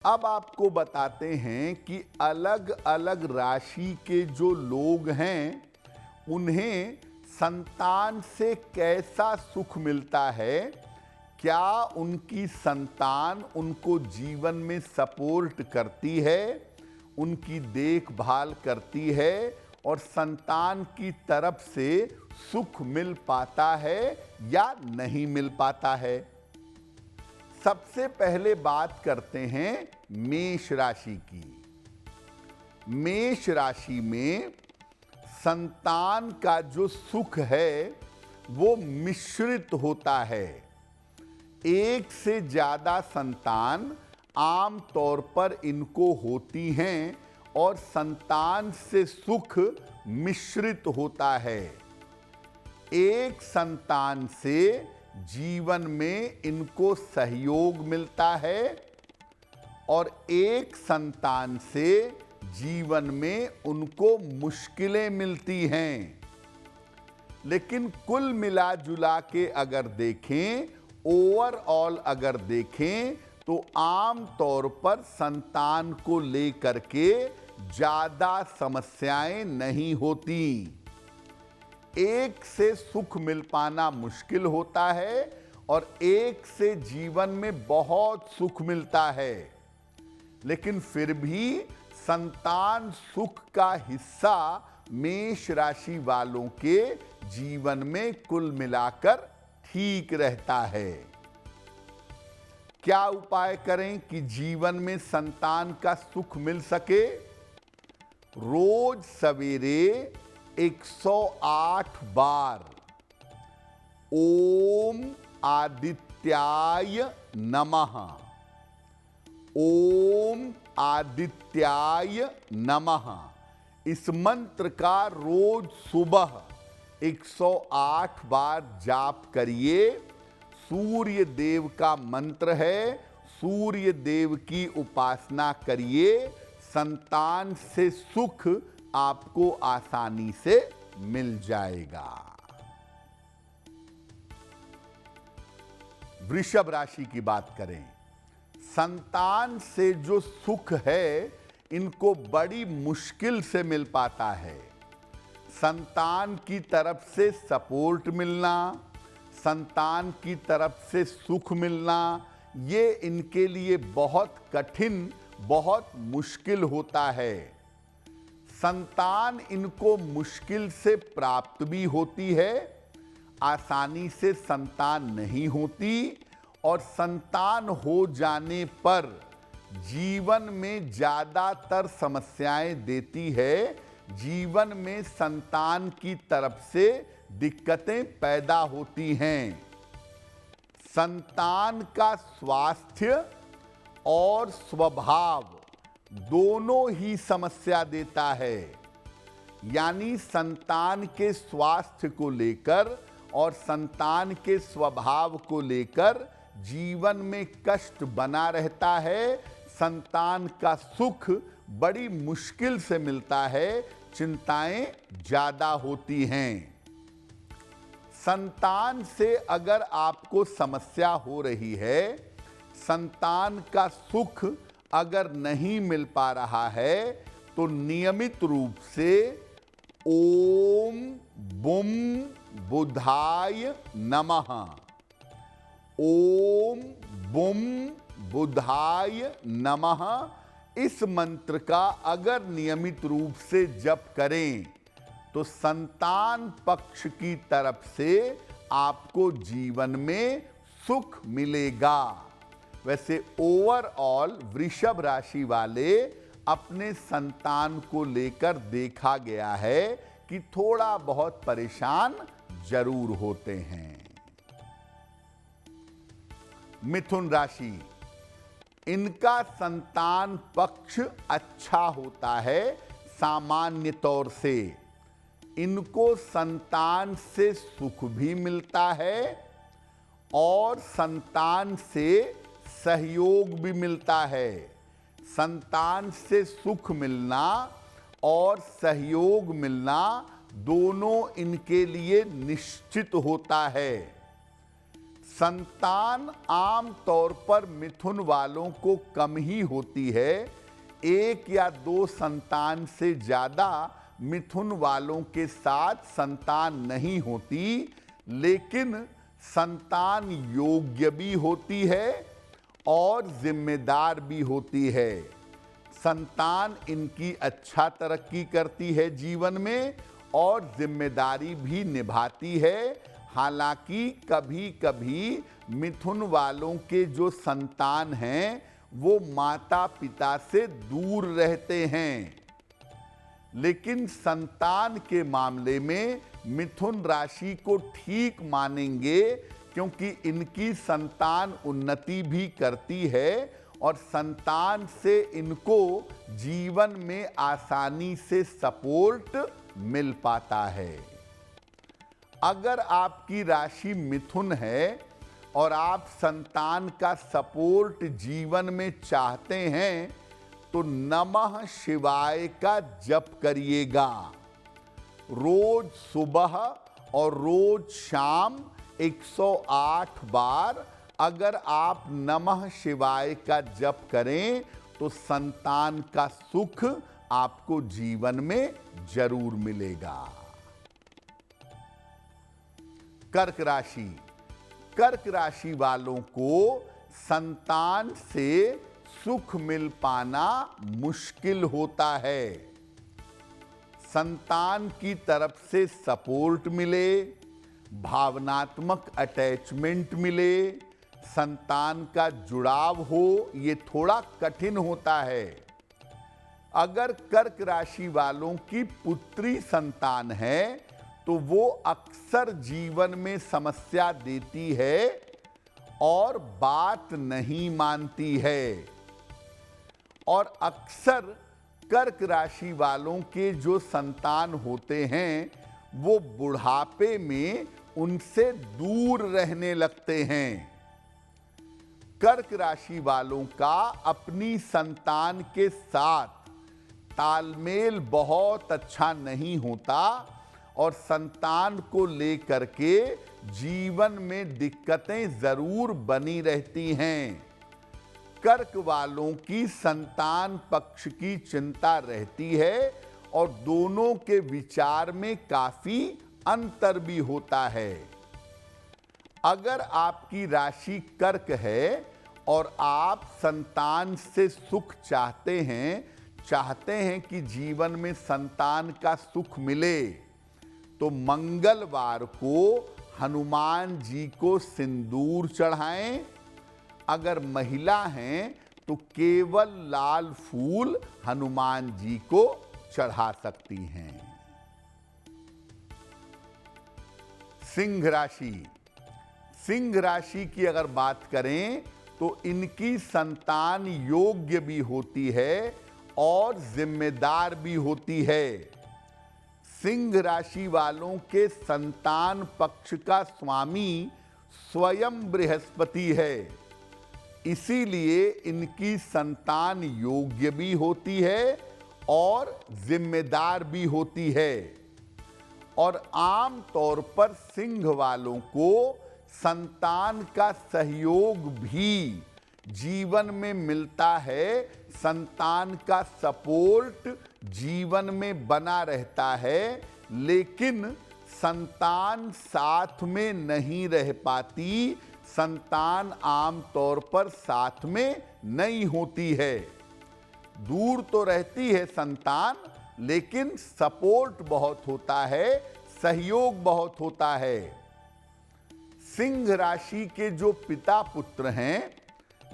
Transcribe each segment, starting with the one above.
अब आपको बताते हैं कि अलग अलग राशि के जो लोग हैं उन्हें संतान से कैसा सुख मिलता है। क्या उनकी संतान उनको जीवन में सपोर्ट करती है, उनकी देखभाल करती है और संतान की तरफ से सुख मिल पाता है या नहीं मिल पाता है। सबसे पहले बात करते हैं मेष राशि की। मेष राशि में संतान का जो सुख है वो मिश्रित होता है। एक से ज्यादा संतान आम तौर पर इनको होती हैं और संतान से सुख मिश्रित होता है। एक संतान से जीवन में इनको सहयोग मिलता है और एक संतान से जीवन में उनको मुश्किलें मिलती हैं। लेकिन कुल मिला जुला के अगर देखें, ओवरऑल अगर देखें तो आम तौर पर संतान को लेकर के ज्यादा समस्याएं नहीं होती। एक से सुख मिल पाना मुश्किल होता है और एक से जीवन में बहुत सुख मिलता है। लेकिन फिर भी संतान सुख का हिस्सा मेष राशि वालों के जीवन में कुल मिलाकर ठीक रहता है। क्या उपाय करें कि जीवन में संतान का सुख मिल सके? रोज सवेरे 108 बार ओम आदित्याय नमः, ओम आदित्याय नमः, इस मंत्र का रोज सुबह 108 बार जाप करिए। सूर्य देव का मंत्र है, सूर्य देव की उपासना करिए। संतान से सुख आपको आसानी से मिल जाएगा। वृषभ राशि की बात करें। संतान से जो सुख है इनको बड़ी मुश्किल से मिल पाता है। संतान की तरफ से सपोर्ट मिलना, संतान की तरफ से सुख मिलना, ये इनके लिए बहुत कठिन, बहुत मुश्किल होता है। संतान इनको मुश्किल से प्राप्त भी होती है, आसानी से संतान नहीं होती और संतान हो जाने पर जीवन में ज्यादातर समस्याएं देती है। जीवन में संतान की तरफ से दिक्कतें पैदा होती हैं। संतान का स्वास्थ्य और स्वभाव दोनों ही समस्या देता है। यानी संतान के स्वास्थ्य को लेकर और संतान के स्वभाव को लेकर जीवन में कष्ट बना रहता है। संतान का सुख बड़ी मुश्किल से मिलता है, चिंताएं ज्यादा होती हैं। संतान से अगर आपको समस्या हो रही है, संतान का सुख अगर नहीं मिल पा रहा है, तो नियमित रूप से ओम बुम बुधाय नमः, ओम बुम बुधाय नमः, इस मंत्र का अगर नियमित रूप से जप करें तो संतान पक्ष की तरफ से आपको जीवन में सुख मिलेगा। वैसे ओवरऑल वृषभ राशि वाले अपने संतान को लेकर देखा गया है कि थोड़ा बहुत परेशान जरूर होते हैं। मिथुन राशि, इनका संतान पक्ष अच्छा होता है। सामान्य तौर से इनको संतान से सुख भी मिलता है और संतान से सहयोग भी मिलता है। संतान से सुख मिलना और सहयोग मिलना दोनों इनके लिए निश्चित होता है। संतान आम तौर पर मिथुन वालों को कम ही होती है। 1 या 2 संतान से ज्यादा मिथुन वालों के साथ संतान नहीं होती, लेकिन संतान योग्य भी होती है और जिम्मेदार भी होती है। संतान इनकी अच्छा तरक्की करती है जीवन में और जिम्मेदारी भी निभाती है। हालांकि कभी कभी मिथुन वालों के जो संतान हैं वो माता पिता से दूर रहते हैं, लेकिन संतान के मामले में मिथुन राशि को ठीक मानेंगे, क्योंकि इनकी संतान उन्नति भी करती है और संतान से इनको जीवन में आसानी से सपोर्ट मिल पाता है। अगर आपकी राशि मिथुन है और आप संतान का सपोर्ट जीवन में चाहते हैं तो नमः शिवाय का जप करिएगा। रोज सुबह और रोज शाम 108 बार अगर आप नमः शिवाय का जप करें तो संतान का सुख आपको जीवन में जरूर मिलेगा। कर्क राशि। कर्क राशि वालों को संतान से सुख मिल पाना मुश्किल होता है। संतान की तरफ से सपोर्ट मिले, भावनात्मक अटैचमेंट मिले, संतान का जुड़ाव हो, ये थोड़ा कठिन होता है। अगर कर्क राशि वालों की पुत्री संतान है तो वो अक्सर जीवन में समस्या देती है और बात नहीं मानती है। और अक्सर कर्क राशि वालों के जो संतान होते हैं वो बुढ़ापे में उनसे दूर रहने लगते हैं। कर्क राशि वालों का अपनी संतान के साथ तालमेल बहुत अच्छा नहीं होता और संतान को लेकर के जीवन में दिक्कतें जरूर बनी रहती हैं। कर्क वालों की संतान पक्ष की चिंता रहती है और दोनों के विचार में काफी अंतर भी होता है। अगर आपकी राशि कर्क है और आप संतान से सुख चाहते हैं कि जीवन में संतान का सुख मिले, तो मंगलवार को हनुमान जी को सिंदूर चढ़ाएं। अगर महिला हैं तो केवल लाल फूल हनुमान जी को चढ़ा सकती हैं। सिंह राशि। सिंह राशि की अगर बात करें तो इनकी संतान योग्य भी होती है और जिम्मेदार भी होती है। सिंह राशि वालों के संतान पक्ष का स्वामी स्वयं बृहस्पति है, इसीलिए इनकी संतान योग्य भी होती है और जिम्मेदार भी होती है। और आम तौर पर सिंह वालों को संतान का सहयोग भी जीवन में मिलता है, संतान का सपोर्ट जीवन में बना रहता है, लेकिन संतान साथ में नहीं रह पाती, संतान आम तौर पर साथ में नहीं होती है। दूर तो रहती है संतान, लेकिन सपोर्ट बहुत होता है, सहयोग बहुत होता है। सिंह राशि के जो पिता पुत्र हैं,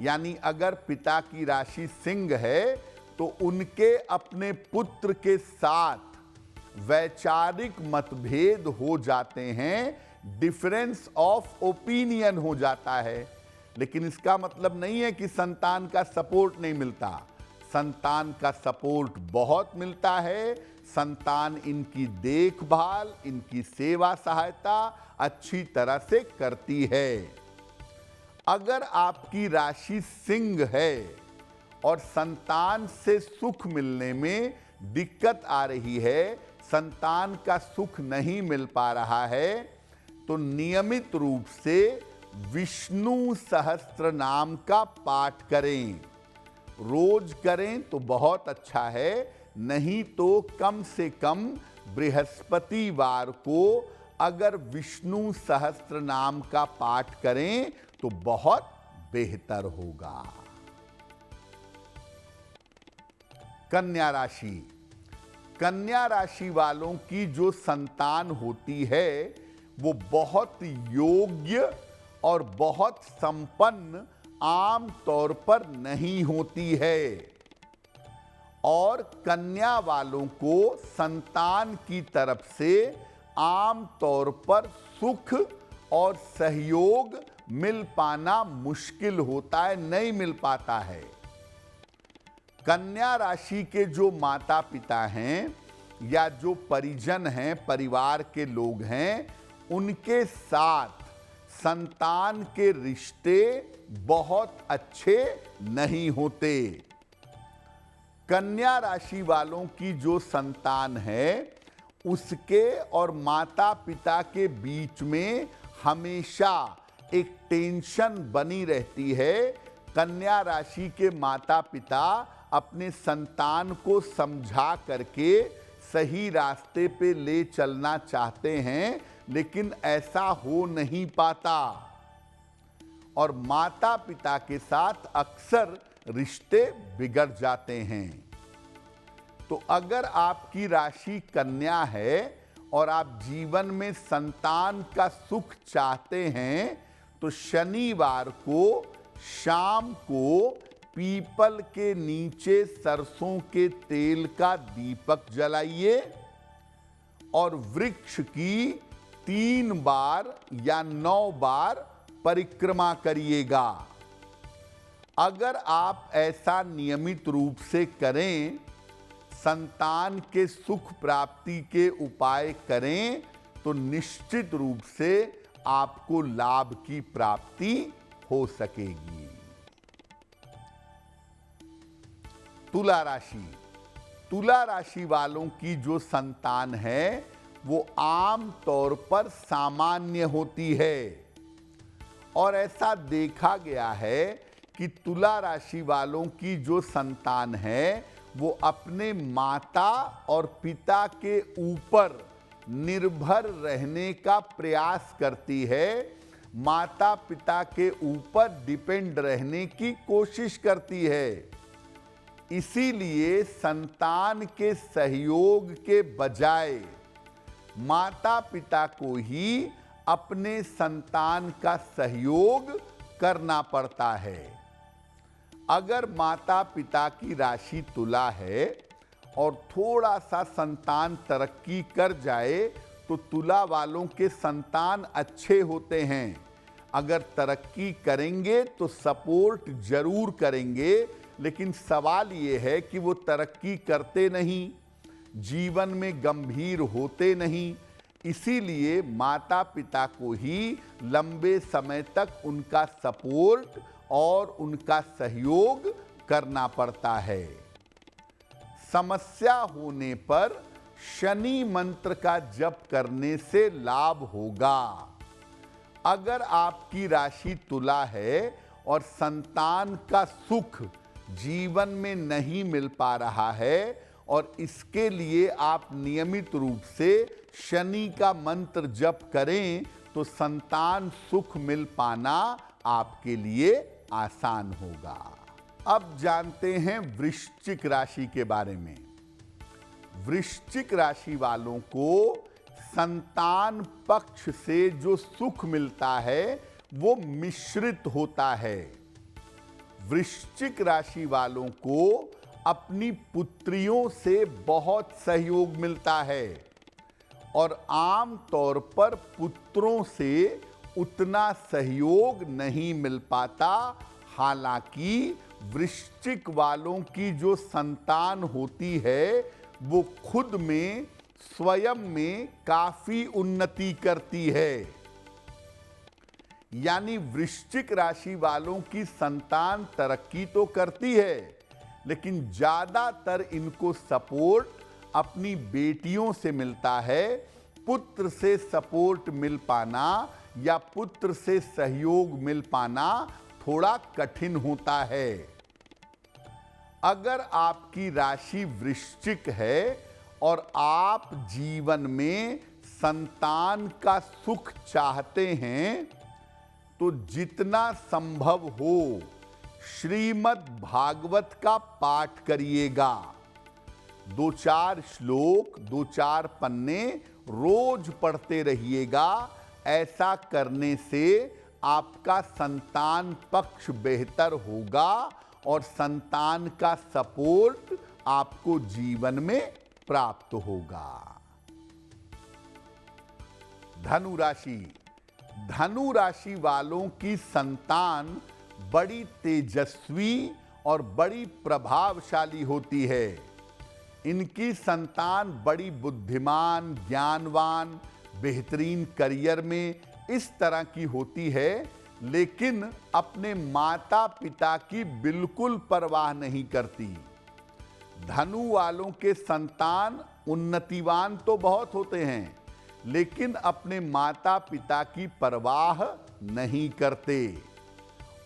यानी अगर पिता की राशि सिंह है तो उनके अपने पुत्र के साथ वैचारिक मतभेद हो जाते हैं, डिफरेंस ऑफ ओपिनियन हो जाता है। लेकिन इसका मतलब नहीं है कि संतान का सपोर्ट नहीं मिलता। संतान का सपोर्ट बहुत मिलता है। संतान इनकी देखभाल, इनकी सेवा सहायता अच्छी तरह से करती है। अगर आपकी राशि सिंह है और संतान से सुख मिलने में दिक्कत आ रही है, संतान का सुख नहीं मिल पा रहा है, तो नियमित रूप से विष्णु सहस्त्र नाम का पाठ करें। रोज करें तो बहुत अच्छा है, नहीं तो कम से कम बृहस्पतिवार को अगर विष्णु सहस्त्र नाम का पाठ करें तो बहुत बेहतर होगा। कन्या राशि। कन्या राशि वालों की जो संतान होती है वो बहुत योग्य और बहुत संपन्न आम तौर पर नहीं होती है, और कन्या वालों को संतान की तरफ से आम तौर पर सुख और सहयोग मिल पाना मुश्किल होता है, नहीं मिल पाता है। कन्या राशि के जो माता पिता हैं या जो परिजन हैं, परिवार के लोग हैं, उनके साथ संतान के रिश्ते बहुत अच्छे नहीं होते। कन्या राशि वालों की जो संतान है उसके और माता पिता के बीच में हमेशा एक टेंशन बनी रहती है। कन्या राशि के माता पिता अपने संतान को समझा करके सही रास्ते पे ले चलना चाहते हैं, लेकिन ऐसा हो नहीं पाता और माता पिता के साथ अक्सर रिश्ते बिगड़ जाते हैं। तो अगर आपकी राशि कन्या है और आप जीवन में संतान का सुख चाहते हैं तो शनिवार को शाम को पीपल के नीचे सरसों के तेल का दीपक जलाइए और वृक्ष की 3 बार या 9 बार परिक्रमा करिएगा। अगर आप ऐसा नियमित रूप से करें, संतान के सुख प्राप्ति के उपाय करें, तो निश्चित रूप से आपको लाभ की प्राप्ति हो सकेगी। तुला राशि। तुला राशि वालों की जो संतान है वो आम तौर पर सामान्य होती है और ऐसा देखा गया है कि तुला राशि वालों की जो संतान है वो अपने माता और पिता के ऊपर निर्भर रहने का प्रयास करती है, माता पिता के ऊपर डिपेंड रहने की कोशिश करती है। इसीलिए संतान के सहयोग के बजाय माता पिता को ही अपने संतान का सहयोग करना पड़ता है। अगर माता पिता की राशि तुला है और थोड़ा सा संतान तरक्की कर जाए तो तुला वालों के संतान अच्छे होते हैं। अगर तरक्की करेंगे तो सपोर्ट जरूर करेंगे, लेकिन सवाल ये है कि वो तरक्की करते नहीं, जीवन में गंभीर होते नहीं। इसीलिए माता पिता को ही लंबे समय तक उनका सपोर्ट और उनका सहयोग करना पड़ता है। समस्या होने पर शनि मंत्र का जप करने से लाभ होगा। अगर आपकी राशि तुला है और संतान का सुख जीवन में नहीं मिल पा रहा है और इसके लिए आप नियमित रूप से शनि का मंत्र जप करें तो संतान सुख मिल पाना आपके लिए आसान होगा। अब जानते हैं वृश्चिक राशि के बारे में। वृश्चिक राशि वालों को संतान पक्ष से जो सुख मिलता है वो मिश्रित होता है। वृश्चिक राशि वालों को अपनी पुत्रियों से बहुत सहयोग मिलता है और आम तौर पर पुत्रों से उतना सहयोग नहीं मिल पाता। हालांकि वृश्चिक वालों की जो संतान होती है वो खुद में स्वयं में काफी उन्नति करती है। यानी वृश्चिक राशि वालों की संतान तरक्की तो करती है, लेकिन ज्यादातर इनको सपोर्ट अपनी बेटियों से मिलता है। पुत्र से सपोर्ट मिल पाना या पुत्र से सहयोग मिल पाना थोड़ा कठिन होता है। अगर आपकी राशि वृश्चिक है और आप जीवन में संतान का सुख चाहते हैं तो जितना संभव हो श्रीमद् भागवत का पाठ करिएगा। 2-4 श्लोक 2-4 पन्ने रोज पढ़ते रहिएगा। ऐसा करने से आपका संतान पक्ष बेहतर होगा और संतान का सपोर्ट आपको जीवन में प्राप्त होगा। धनु राशि। धनु राशि वालों की संतान बड़ी तेजस्वी और बड़ी प्रभावशाली होती है। इनकी संतान बड़ी बुद्धिमान, ज्ञानवान, बेहतरीन करियर में इस तरह की होती है, लेकिन अपने माता पिता की बिल्कुल परवाह नहीं करती। धनु वालों के संतान उन्नतिवान तो बहुत होते हैं, लेकिन अपने माता पिता की परवाह नहीं करते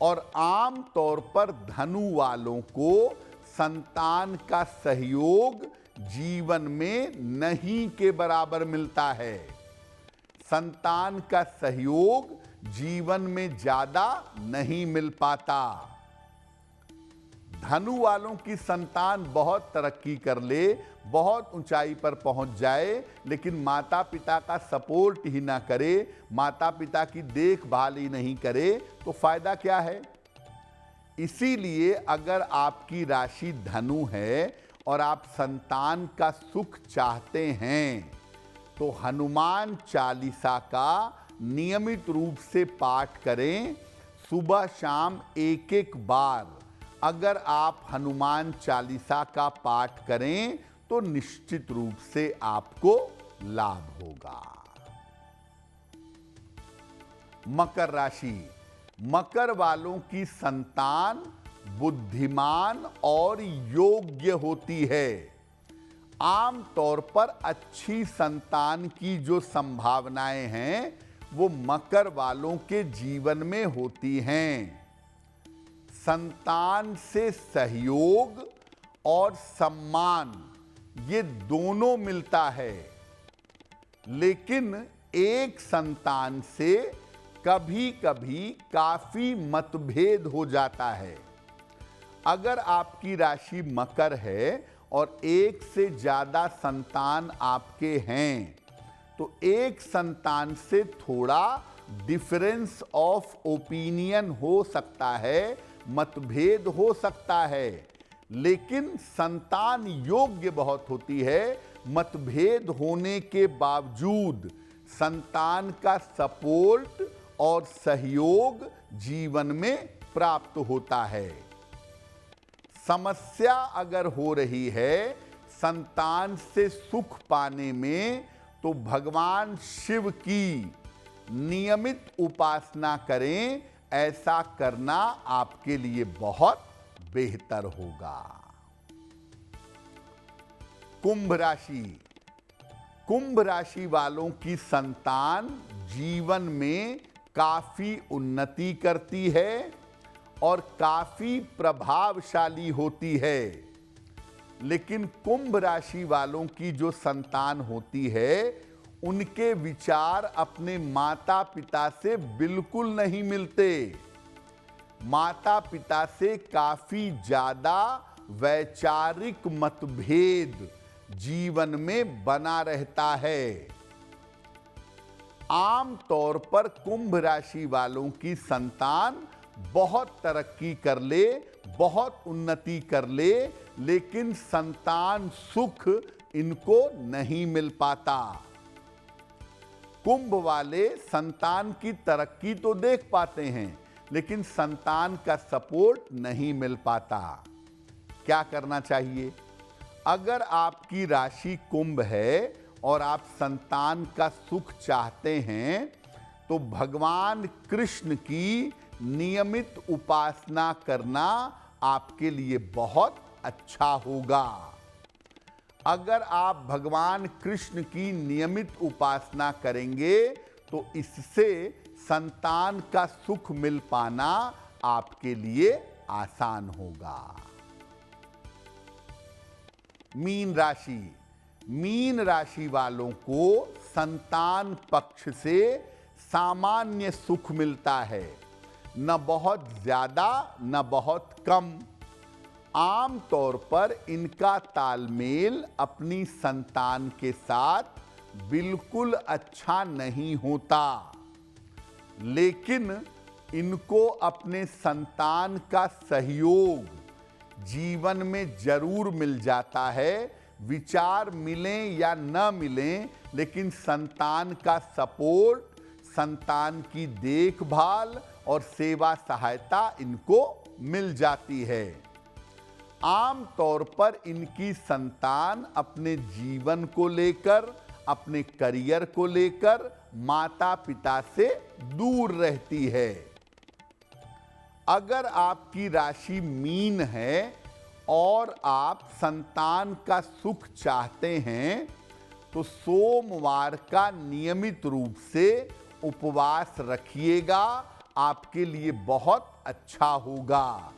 और आम तौर पर धनु वालों को संतान का सहयोग जीवन में नहीं के बराबर मिलता है। संतान का सहयोग जीवन में ज्यादा नहीं मिल पाता। धनु वालों की संतान बहुत तरक्की कर ले, बहुत ऊंचाई पर पहुंच जाए, लेकिन माता पिता का सपोर्ट ही ना करे, माता पिता की देखभाल ही नहीं करे, तो फायदा क्या है? इसीलिए अगर आपकी राशि धनु है और आप संतान का सुख चाहते हैं तो हनुमान चालीसा का नियमित रूप से पाठ करें। सुबह शाम एक बार अगर आप हनुमान चालीसा का पाठ करें तो निश्चित रूप से आपको लाभ होगा। मकर राशि। मकर वालों की संतान बुद्धिमान और योग्य होती है। आम तौर पर अच्छी संतान की जो संभावनाएं हैं वो मकर वालों के जीवन में होती हैं। संतान से सहयोग और सम्मान ये दोनों मिलता है, लेकिन एक संतान से कभी-कभी काफी मतभेद हो जाता है। अगर आपकी राशि मकर है और एक से ज्यादा संतान आपके हैं तो एक संतान से थोड़ा डिफरेंस ऑफ ओपिनियन हो सकता है, मतभेद हो सकता है, लेकिन संतान योग्य बहुत होती है। मतभेद होने के बावजूद संतान का सपोर्ट और सहयोग जीवन में प्राप्त होता है। समस्या अगर हो रही है संतान से सुख पाने में तो भगवान शिव की नियमित उपासना करें। ऐसा करना आपके लिए बहुत बेहतर होगा। कुंभ राशि। कुंभ राशि वालों की संतान जीवन में काफी उन्नति करती है और काफी प्रभावशाली होती है, लेकिन कुंभ राशि वालों की जो संतान होती है उनके विचार अपने माता पिता से बिल्कुल नहीं मिलते। माता पिता से काफी ज्यादा वैचारिक मतभेद जीवन में बना रहता है। आम तौर पर कुंभ राशि वालों की संतान बहुत तरक्की कर ले, बहुत उन्नति कर ले, लेकिन संतान सुख इनको नहीं मिल पाता। कुंभ वाले संतान की तरक्की तो देख पाते हैं, लेकिन संतान का सपोर्ट नहीं मिल पाता। क्या करना चाहिए? अगर आपकी राशि कुंभ है और आप संतान का सुख चाहते हैं तो भगवान कृष्ण की नियमित उपासना करना आपके लिए बहुत अच्छा होगा। अगर आप भगवान कृष्ण की नियमित उपासना करेंगे तो इससे संतान का सुख मिल पाना आपके लिए आसान होगा। मीन राशि वालों को संतान पक्ष से सामान्य सुख मिलता है, न बहुत ज्यादा न बहुत कम। आम तौर पर इनका तालमेल अपनी संतान के साथ बिल्कुल अच्छा नहीं होता, लेकिन इनको अपने संतान का सहयोग जीवन में जरूर मिल जाता है। विचार मिलें या न मिलें, लेकिन संतान का सपोर्ट, संतान की देखभाल और सेवा सहायता इनको मिल जाती है। आम तौर पर इनकी संतान अपने जीवन को लेकर, अपने करियर को लेकर माता पिता से दूर रहती है। अगर आपकी राशि मीन है और आप संतान का सुख चाहते हैं, तो सोमवार का नियमित रूप से उपवास रखिएगा, आपके लिए बहुत अच्छा होगा।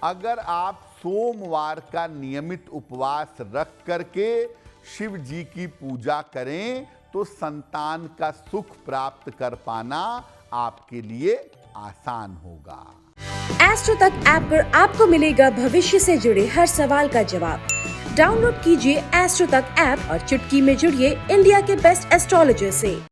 अगर आप सोमवार का नियमित उपवास रख करके शिव जी की पूजा करें, तो संतान का सुख प्राप्त कर पाना आपके लिए आसान होगा। एस्ट्रो तक ऐप पर आपको मिलेगा भविष्य से जुड़े हर सवाल का जवाब। डाउनलोड कीजिए एस्ट्रो तक ऐप और चुटकी में जुड़िए इंडिया के बेस्ट एस्ट्रोलॉजर से।